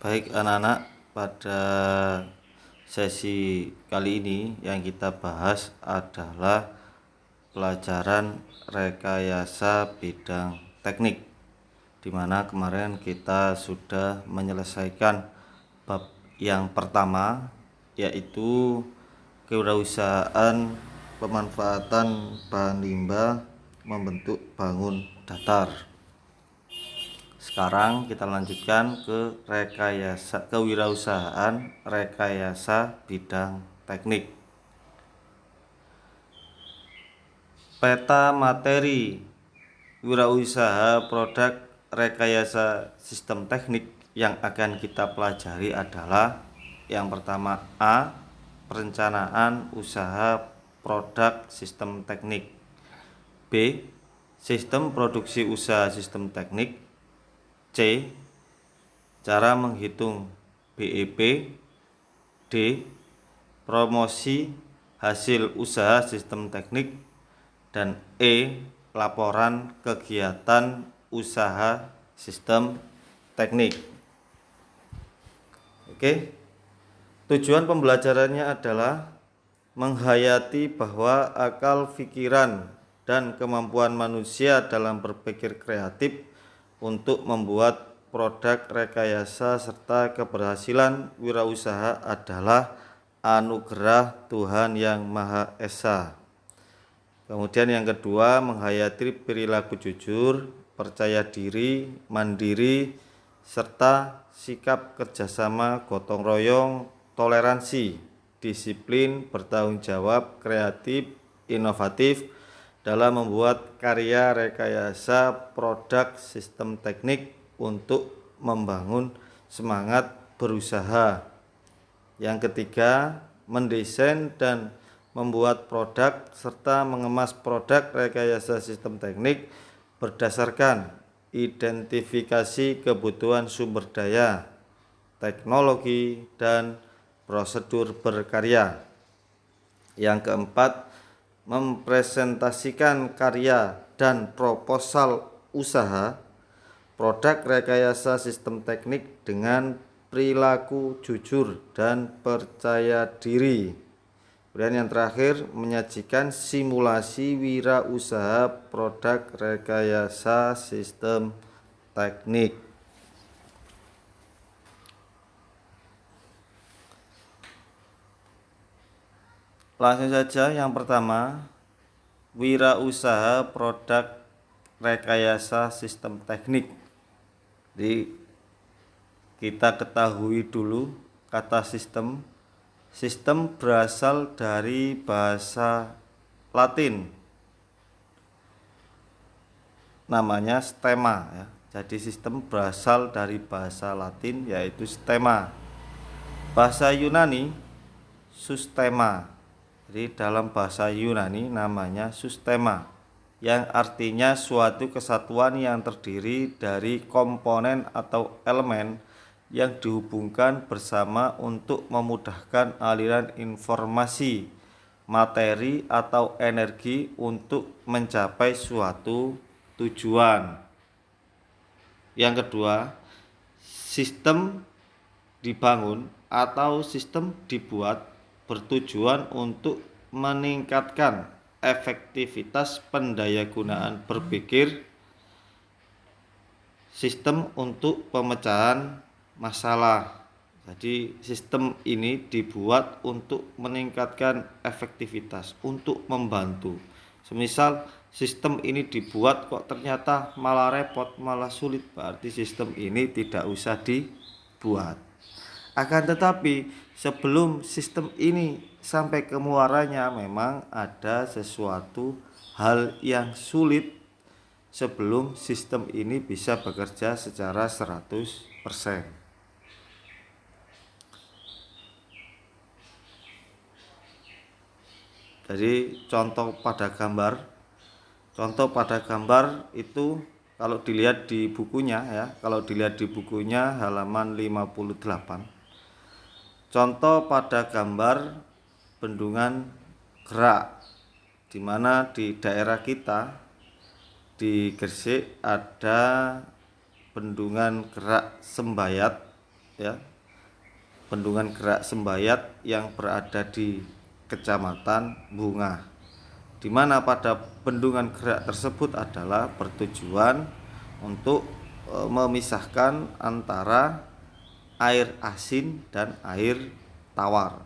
Baik anak-anak, pada sesi kali ini yang kita bahas adalah pelajaran rekayasa bidang teknik, di mana kemarin kita sudah menyelesaikan bab yang pertama, yaitu kewirausahaan pemanfaatan bahan limbah membentuk bangun datar. Sekarang kita lanjutkan ke kewirausahaan rekayasa bidang teknik. Peta materi wirausaha produk rekayasa sistem teknik yang akan kita pelajari adalah yang pertama A. Perencanaan usaha produk sistem teknik. B. Sistem produksi usaha sistem teknik. C. Cara menghitung BEP. D. Promosi hasil usaha sistem teknik. Dan E. Laporan kegiatan usaha sistem teknik. Oke. Tujuan pembelajarannya adalah menghayati bahwa akal pikiran dan kemampuan manusia dalam berpikir kreatif untuk membuat produk rekayasa serta keberhasilan wirausaha adalah anugerah Tuhan Yang Maha Esa. Kemudian yang kedua, menghayati perilaku jujur, percaya diri, mandiri, serta sikap kerjasama, gotong royong, toleransi, disiplin, bertanggung jawab, kreatif, inovatif dalam membuat karya rekayasa produk sistem teknik untuk membangun semangat berusaha. Yang ketiga, mendesain dan membuat produk serta mengemas produk rekayasa sistem teknik berdasarkan identifikasi kebutuhan sumber daya, teknologi, dan prosedur berkarya. Yang keempat, mempresentasikan karya dan proposal usaha produk rekayasa sistem teknik dengan perilaku jujur dan percaya diri. Kemudian yang terakhir, menyajikan simulasi wirausaha produk rekayasa sistem teknik. Langsung saja, yang pertama, wirausaha produk rekayasa sistem teknik. Jadi kita ketahui dulu kata sistem. Sistem berasal dari bahasa Latin, namanya stemma ya. Jadi sistem berasal dari bahasa Latin yaitu stemma. Bahasa Yunani sustema. Jadi dalam bahasa Yunani namanya sustema, yang artinya suatu kesatuan yang terdiri dari komponen atau elemen yang dihubungkan bersama untuk memudahkan aliran informasi, materi, atau energi untuk mencapai suatu tujuan. Yang kedua, sistem dibangun atau sistem dibuat bertujuan untuk meningkatkan efektivitas pendayagunaan berpikir sistem untuk pemecahan masalah. Jadi sistem ini dibuat untuk meningkatkan efektivitas, untuk membantu. Semisal sistem ini dibuat kok ternyata malah repot, malah sulit, berarti sistem ini tidak usah dibuat. Akan tetapi sebelum sistem ini sampai ke muaranya memang ada sesuatu hal yang sulit sebelum sistem ini bisa bekerja secara 100%. Jadi contoh pada gambar itu kalau dilihat di bukunya ya, halaman 58. Contoh pada gambar bendungan gerak, di mana di daerah kita di Gresik ada bendungan gerak Sembayat ya, bendungan gerak Sembayat yang berada di Kecamatan Bunga, di mana pada bendungan gerak tersebut adalah bertujuan untuk memisahkan antara air asin dan air tawar,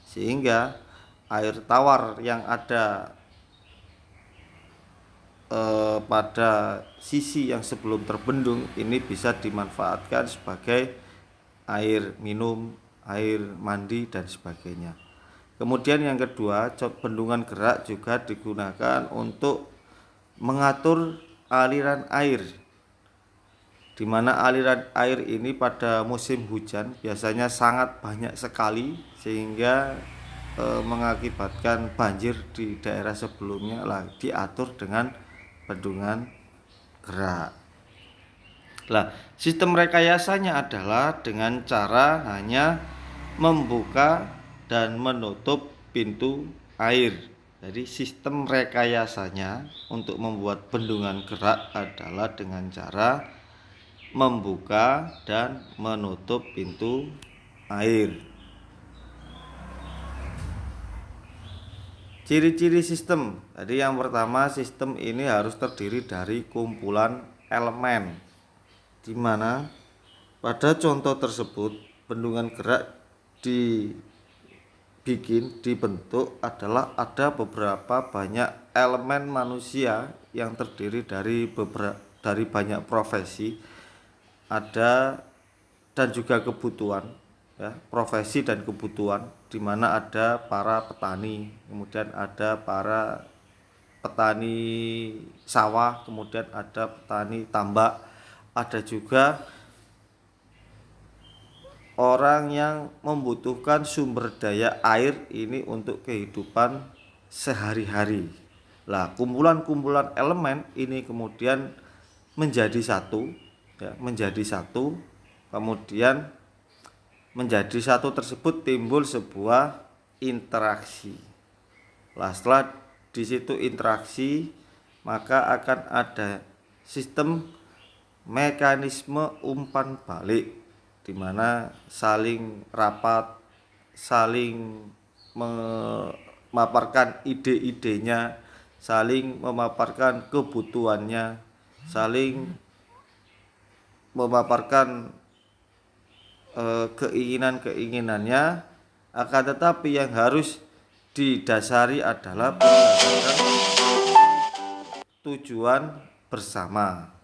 sehingga air tawar yang ada pada sisi yang sebelum terbendung ini bisa dimanfaatkan sebagai air minum, air mandi dan sebagainya. Kemudian yang kedua, bendungan gerak juga digunakan untuk mengatur aliran air, di mana aliran air ini pada musim hujan biasanya sangat banyak sekali, sehingga mengakibatkan banjir di daerah sebelumnya diatur dengan bendungan gerak. Nah, sistem rekayasanya adalah dengan cara hanya membuka dan menutup pintu air. Jadi sistem rekayasanya untuk membuat bendungan gerak adalah dengan cara membuka dan menutup pintu air. Ciri-ciri sistem. Jadi yang pertama, sistem ini harus terdiri dari kumpulan elemen, di mana pada contoh tersebut bendungan gerak dibentuk adalah ada beberapa banyak elemen manusia yang terdiri dari banyak profesi, ada dan juga kebutuhan, ya, profesi dan kebutuhan, di mana ada para petani, kemudian ada para petani sawah, kemudian ada petani tambak, ada juga orang yang membutuhkan sumber daya air ini untuk kehidupan sehari-hari. Lah, kumpulan-kumpulan elemen ini kemudian menjadi satu, ya, kemudian menjadi satu tersebut timbul sebuah interaksi. Lah, setelah di situ interaksi, maka akan ada sistem mekanisme umpan balik, di mana saling rapat, saling memaparkan ide-idenya, saling memaparkan kebutuhannya, saling memaparkan keinginan-keinginannya, akan tetapi yang harus didasari adalah berdasarkan tujuan bersama.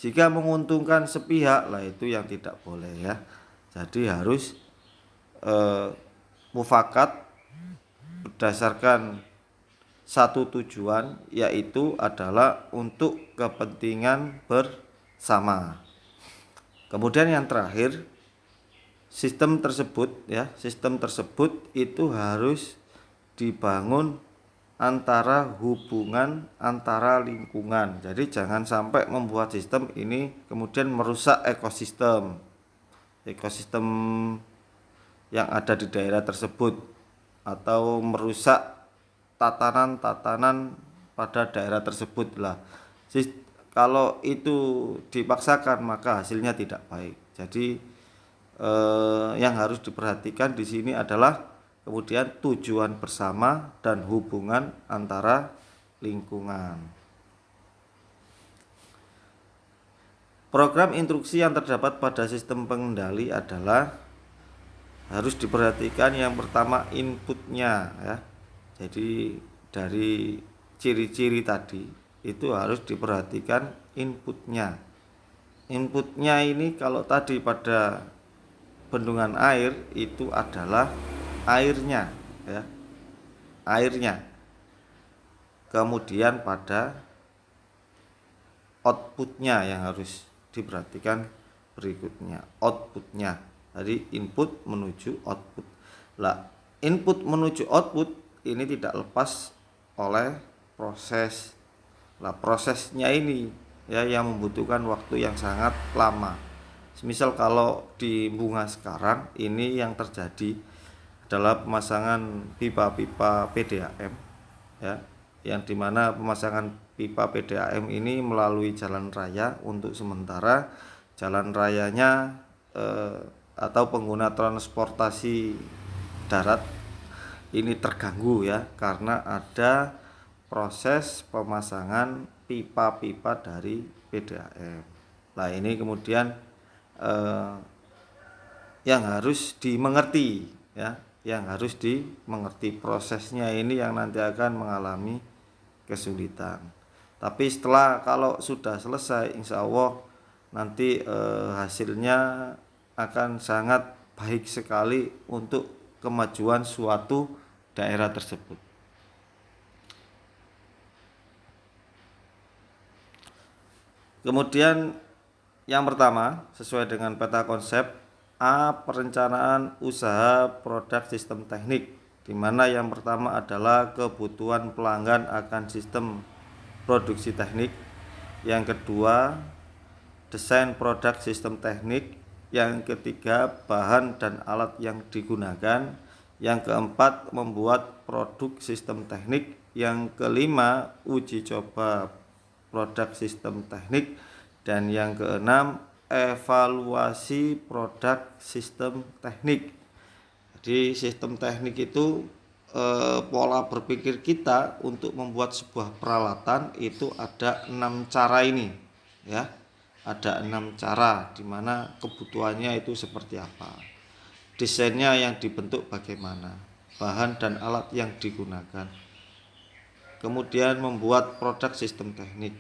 Jika menguntungkan sepihak, lah itu yang tidak boleh, ya. Jadi harus mufakat berdasarkan satu tujuan, yaitu adalah untuk kepentingan bersama. Kemudian yang terakhir, sistem tersebut itu harus dibangun antara hubungan antara lingkungan. Jadi jangan sampai membuat sistem ini kemudian merusak ekosistem yang ada di daerah tersebut, atau merusak tatanan-tatanan pada daerah tersebut. Lah, kalau itu dipaksakan maka hasilnya tidak baik. Jadi yang harus diperhatikan di sini adalah kemudian tujuan bersama dan hubungan antara lingkungan. Program instruksi yang terdapat pada sistem pengendali adalah harus diperhatikan yang pertama inputnya, ya. Jadi dari ciri-ciri tadi itu harus diperhatikan inputnya. Inputnya ini kalau tadi pada bendungan air itu adalah airnya, ya, airnya. Kemudian pada outputnya yang harus diperhatikan berikutnya, outputnya. Jadi input menuju output. Lah, input menuju output ini tidak lepas oleh proses. Lah, prosesnya ini, ya, yang membutuhkan waktu yang sangat lama. Misal kalau di Bunga sekarang ini yang terjadi adalah pemasangan pipa-pipa PDAM, ya, yang dimana pemasangan pipa PDAM ini melalui jalan raya. Untuk sementara jalan rayanya atau pengguna transportasi darat ini terganggu ya, karena ada proses pemasangan pipa-pipa dari PDAM. Nah ini kemudian yang harus dimengerti ya, yang harus dimengerti prosesnya ini yang nanti akan mengalami kesulitan. Tapi setelah kalau sudah selesai, insya Allah nanti hasilnya akan sangat baik sekali untuk kemajuan suatu daerah tersebut. Kemudian yang pertama, sesuai dengan peta konsep A, perencanaan usaha produk sistem teknik, di mana yang pertama adalah kebutuhan pelanggan akan sistem produksi teknik. Yang kedua, desain produk sistem teknik. Yang ketiga, bahan dan alat yang digunakan. Yang keempat, membuat produk sistem teknik. Yang kelima, uji coba produk sistem teknik. Dan yang keenam, evaluasi produk sistem teknik. Jadi sistem teknik itu pola berpikir kita untuk membuat sebuah peralatan itu ada 6 cara ini ya. Ada 6 cara di mana kebutuhannya itu seperti apa, desainnya yang dibentuk bagaimana, bahan dan alat yang digunakan, kemudian membuat produk sistem teknik,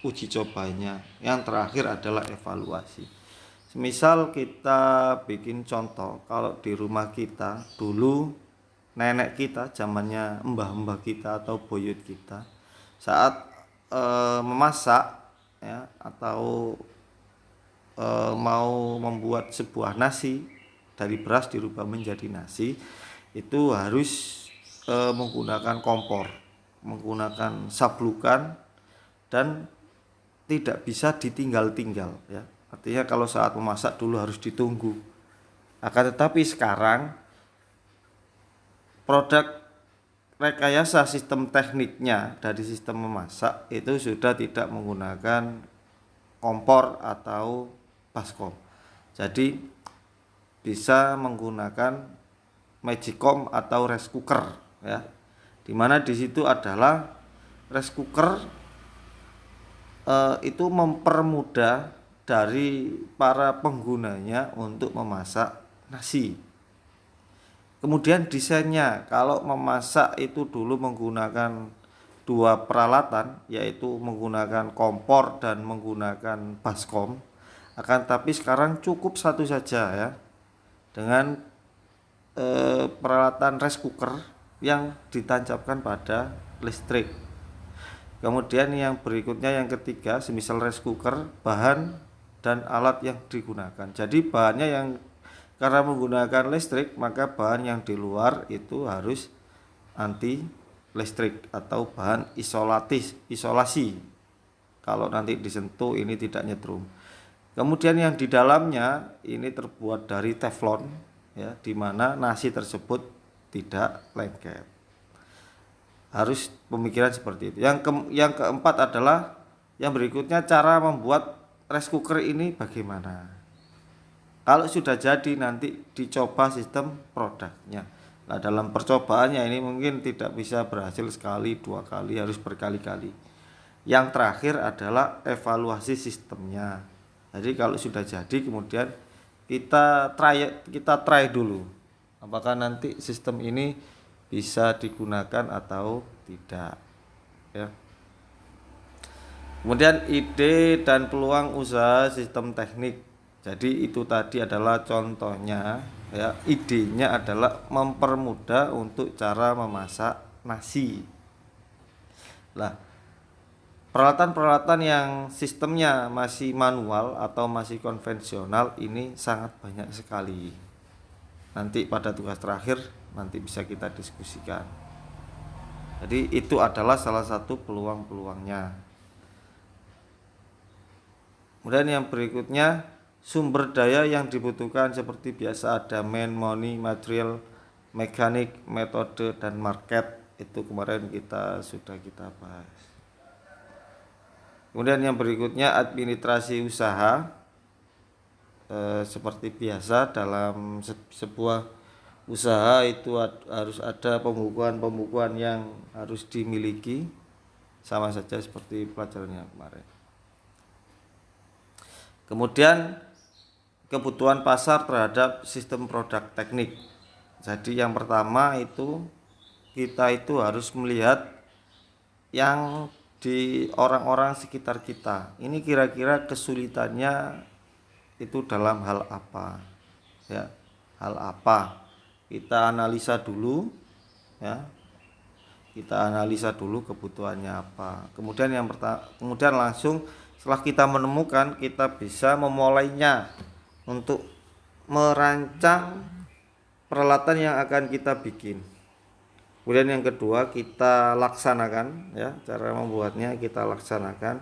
uji cobanya, yang terakhir adalah evaluasi. Misal kita bikin contoh, kalau di rumah kita dulu nenek kita, zamannya mbah-mbah kita atau buyut kita, saat memasak ya, atau mau membuat sebuah nasi dari beras dirubah menjadi nasi, itu harus menggunakan kompor, menggunakan sablukan, dan tidak bisa ditinggal-tinggal ya. Artinya kalau saat memasak dulu harus ditunggu. Akan tetapi sekarang produk rekayasa sistem tekniknya dari sistem memasak itu sudah tidak menggunakan kompor atau baskom. Jadi bisa menggunakan magicom atau rice cooker ya. Dimana di situ adalah rice cooker itu mempermudah dari para penggunanya untuk memasak nasi. Kemudian desainnya, kalau memasak itu dulu menggunakan 2 peralatan, yaitu menggunakan kompor dan menggunakan baskom. Akan tapi sekarang cukup satu saja ya, dengan peralatan rice cooker yang ditancapkan pada listrik. Kemudian yang berikutnya, yang ketiga, semisal rice cooker, bahan dan alat yang digunakan. Jadi bahannya yang karena menggunakan listrik, maka bahan yang di luar itu harus anti listrik atau bahan isolasi. Kalau nanti disentuh ini tidak nyetrum. Kemudian yang di dalamnya ini terbuat dari teflon ya, di mana nasi tersebut tidak lengket. Harus pemikiran seperti itu. Yang keempat adalah yang berikutnya, cara membuat rice cooker ini bagaimana. Kalau sudah jadi nanti dicoba sistem produknya. Nah dalam percobaannya ini mungkin tidak bisa berhasil sekali, 2 kali, harus berkali-kali. Yang terakhir adalah evaluasi sistemnya. Jadi kalau sudah jadi kemudian kita try dulu apakah nanti sistem ini bisa digunakan atau tidak ya. Kemudian ide dan peluang usaha sistem teknik. Jadi itu tadi adalah contohnya ya. Idenya adalah mempermudah untuk cara memasak nasi. Lah, peralatan-peralatan yang sistemnya masih manual atau masih konvensional ini sangat banyak sekali. Nanti pada tugas terakhir nanti bisa kita diskusikan. Jadi itu adalah salah satu peluang-peluangnya. Kemudian yang berikutnya, sumber daya yang dibutuhkan seperti biasa ada man, money, material, mekanik, metode, dan market. Itu kemarin sudah kita bahas. Kemudian yang berikutnya administrasi usaha. seperti biasa dalam sebuah usaha itu harus ada pembukuan yang harus dimiliki, sama saja seperti pelajaran yang kemarin. Kemudian kebutuhan pasar terhadap sistem produk teknik. Jadi yang pertama itu kita itu harus melihat yang di orang-orang sekitar kita. Ini kira-kira kesulitannya itu dalam hal apa? Ya, hal apa? Kita analisa dulu, ya. Kita analisa dulu kebutuhannya apa. Kemudian langsung setelah kita menemukan, kita bisa memulainya untuk merancang peralatan yang akan kita bikin. Kemudian yang kedua, kita laksanakan, ya, cara membuatnya kita laksanakan.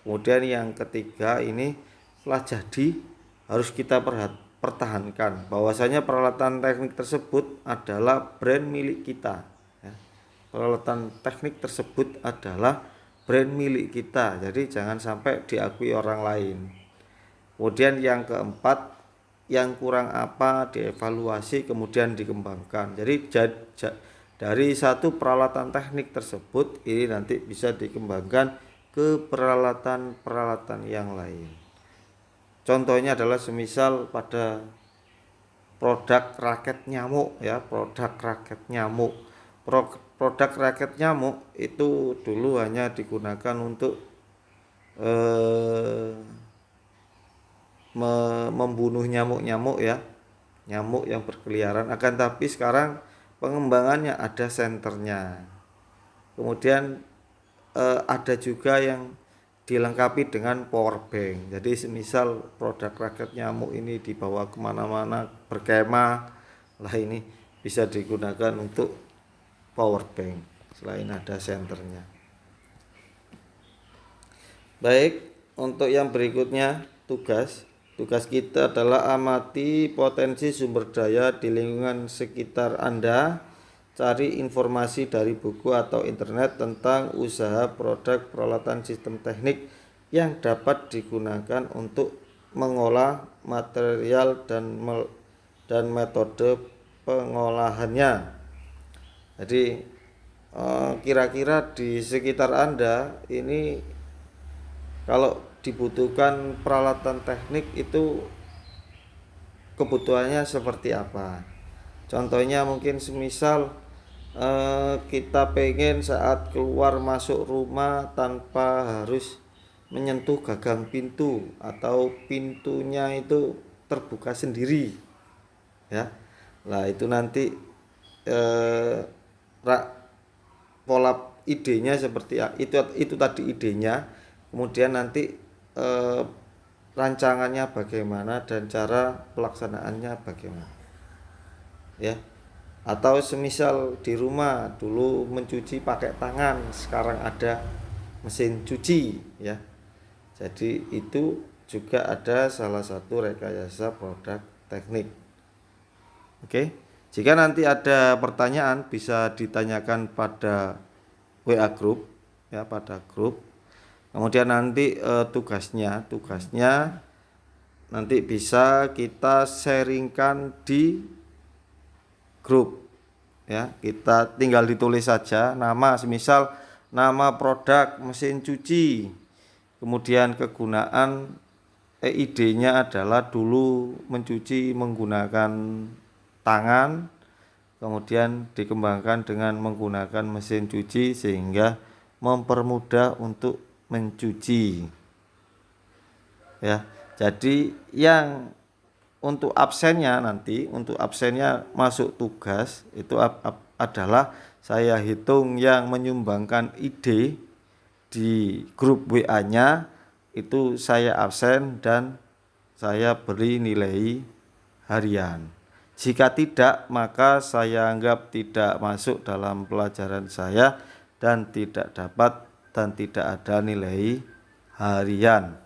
Kemudian yang ketiga, ini setelah jadi harus kita pertahankan bahwasanya peralatan teknik tersebut adalah brand milik kita, ya. Peralatan teknik tersebut adalah brand milik kita, jadi jangan sampai diakui orang lain. Kemudian yang keempat, yang kurang apa dievaluasi kemudian dikembangkan. Jadi dari satu peralatan teknik tersebut ini nanti bisa dikembangkan ke peralatan-peralatan yang lain. Contohnya adalah semisal pada produk raket nyamuk, ya, produk raket nyamuk. Produk raket nyamuk itu dulu hanya digunakan untuk membunuh nyamuk-nyamuk, ya, nyamuk yang berkeliaran. Akan tapi sekarang pengembangannya ada senternya. Kemudian ada juga yang dilengkapi dengan power bank. Jadi semisal produk raket nyamuk ini dibawa kemana-mana berkemah, lah ini bisa digunakan untuk power bank selain ada senternya. Baik, untuk yang berikutnya tugas kita adalah amati potensi sumber daya di lingkungan sekitar Anda. Cari informasi dari buku atau internet tentang usaha produk peralatan sistem teknik yang dapat digunakan untuk mengolah material dan metode pengolahannya. Jadi kira-kira di sekitar Anda ini kalau dibutuhkan peralatan teknik itu kebutuhannya seperti apa? Contohnya mungkin semisal kita pengen saat keluar masuk rumah tanpa harus menyentuh gagang pintu atau pintunya itu terbuka sendiri, ya. Nah itu nanti pola idenya seperti itu tadi idenya. Kemudian nanti rancangannya bagaimana dan cara pelaksanaannya bagaimana, ya. Atau semisal di rumah dulu mencuci pakai tangan, sekarang ada mesin cuci, ya. Jadi itu juga ada salah satu rekayasa produk teknik. Oke, jika nanti ada pertanyaan bisa ditanyakan pada WA group, ya, pada grup. Kemudian nanti tugasnya nanti bisa kita sharingkan di grup, ya. Kita tinggal ditulis saja nama, semisal nama produk mesin cuci, kemudian kegunaan idenya adalah dulu mencuci menggunakan tangan, kemudian dikembangkan dengan menggunakan mesin cuci sehingga mempermudah untuk mencuci, ya. Jadi yang untuk absennya masuk tugas itu adalah saya hitung yang menyumbangkan ide di grup WA-nya itu saya absen dan saya beri nilai harian. Jika tidak, maka saya anggap tidak masuk dalam pelajaran saya dan tidak ada nilai harian.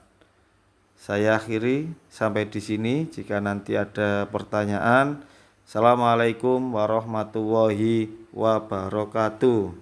Saya akhiri sampai di sini. Jika nanti ada pertanyaan, Assalamualaikum warahmatullahi wabarakatuh.